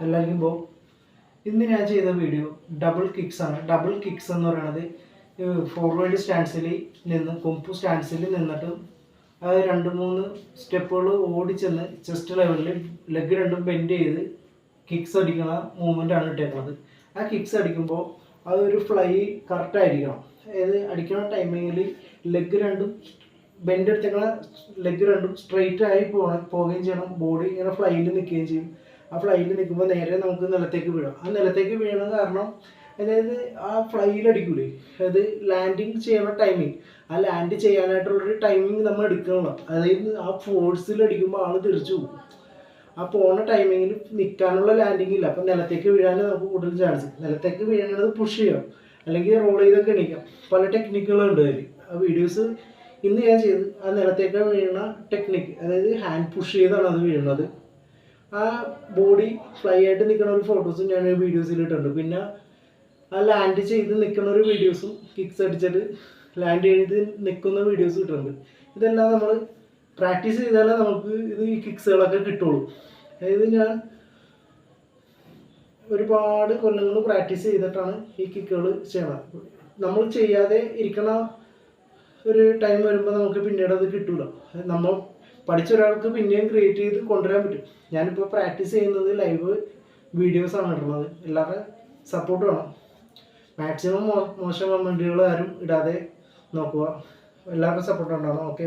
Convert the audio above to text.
എല്ലാവർക്കും ഇന്ന് ഞാൻ ചെയ്ത വീഡിയോ ഡബിൾ കിക്സ് ആണ്. ഡബിൾ കിക്സ് എന്ന് പറയുന്നത് ഫോർവേഡ് സ്റ്റാൻസിൽ നിന്ന് കൊമ്പ് സ്റ്റാൻസിൽ നിന്നിട്ട് അത് 2-3 സ്റ്റെപ്പുകൾ ഓടിച്ചെന്ന് ചെസ്റ്റ് ലെവലിൽ ലെഗ് രണ്ടും ബെൻഡ് ചെയ്ത് കിക്സ് അടിക്കുന്ന മൂവ്മെൻ്റ് ആണ് ഇട്ടേക്കുന്നത്. ആ കിക്സ് അടിക്കുമ്പോൾ അതൊരു ഫ്ലൈ കറക്റ്റായിരിക്കണം. അതായത് അടിക്കുന്ന ടൈമിങ്ങിൽ ലെഗ് രണ്ടും ബെൻഡ് എടുത്തേക്കണ ലെഗ് രണ്ടും സ്ട്രെയിറ്റ് ആയി പോവുകയും ചെയ്യണം. ബോഡി ഇങ്ങനെ ഫ്ലൈയിൽ നിൽക്കുകയും ചെയ്യും. ആ ഫ്ലൈയിൽ നിൽക്കുമ്പോൾ നേരെ നമുക്ക് നിലത്തേക്ക് വീഴാം. ആ നിലത്തേക്ക് വീഴുന്ന കാരണം അതായത് ആ ഫ്ലൈയിൽ അടിക്കൂലേ, അതായത് ലാൻഡിങ് ചെയ്യുന്ന ടൈമിങ്, ആ ലാൻഡ് ചെയ്യാനായിട്ടുള്ളൊരു ടൈമിങ് നമ്മൾ എടുക്കണം. അതായത് ആ ഫോഴ്സിൽ അടിക്കുമ്പോൾ ആൾ തിരിച്ചു പോകും. ആ പോണ ടൈമിങ്ങിൽ നിൽക്കാനുള്ള ലാൻഡിങ് ഇല്ല. അപ്പം നിലത്തേക്ക് വീഴാൻ നമുക്ക് കൂടുതൽ ചാൻസ്. നിലത്തേക്ക് വീഴേണ്ടത് പുഷ് ചെയ്യാം, അല്ലെങ്കിൽ റോൾ ചെയ്തൊക്കെ എണീക്കാം. പല ടെക്നിക്കുകളുണ്ട് അതിൽ. ആ വീഡിയോസ് ഇന്ന് ഞാൻ ചെയ്ത് ആ നിലത്തേക്ക് വീഴുന്ന ടെക്നിക്ക്, അതായത് ഹാൻഡ് പുഷ് ചെയ്താണ് അത് വീഴുന്നത്. ആ ബോഡി ഫ്ലൈ ആയിട്ട് നിൽക്കുന്ന ഒരു ഫോട്ടോസും ഞാൻ വീഡിയോസിൽ ഇട്ടിട്ടുണ്ട്. പിന്നെ ആ ലാൻഡ് ചെയ്ത് നിൽക്കുന്ന ഒരു വീഡിയോസും കിക്സ് അടിച്ചിട്ട് ലാൻഡ് ചെയ്ത് നിൽക്കുന്ന വീഡിയോസും ഇട്ടിട്ടുണ്ട്. ഇതെല്ലാം നമ്മൾ പ്രാക്ടീസ് ചെയ്താലേ നമുക്ക് ഈ കിക്സുകളൊക്കെ കിട്ടുള്ളൂ. അതായത് ഞാൻ ഒരുപാട് കൊല്ലങ്ങൾ പ്രാക്ടീസ് ചെയ്തിട്ടാണ് ഈ കിക്കുകൾ ചെയ്യണത്. നമ്മൾ ചെയ്യാതെ ഇരിക്കണ ഒരു ടൈം വരുമ്പോൾ നമുക്ക് പിന്നീട് അത് കിട്ടൂല. നമ്മൾ പഠിച്ച ഒരാൾക്ക് പിന്നെയും ക്രിയേറ്റ് ചെയ്ത് കൊണ്ടുവരാൻ പറ്റും. ഞാനിപ്പോൾ പ്രാക്ടീസ് ചെയ്യുന്നത് ലൈവ് വീഡിയോസാണ് ഇടുന്നത്. എല്ലാവരുടെ സപ്പോർട്ട് വേണം. മാക്സിമം മോശം കമൻറ്റുകൾ ആരും ഇടാതെ നോക്കുക. എല്ലാവരുടെയും സപ്പോർട്ട് ഉണ്ടാവണം. ഓക്കെ,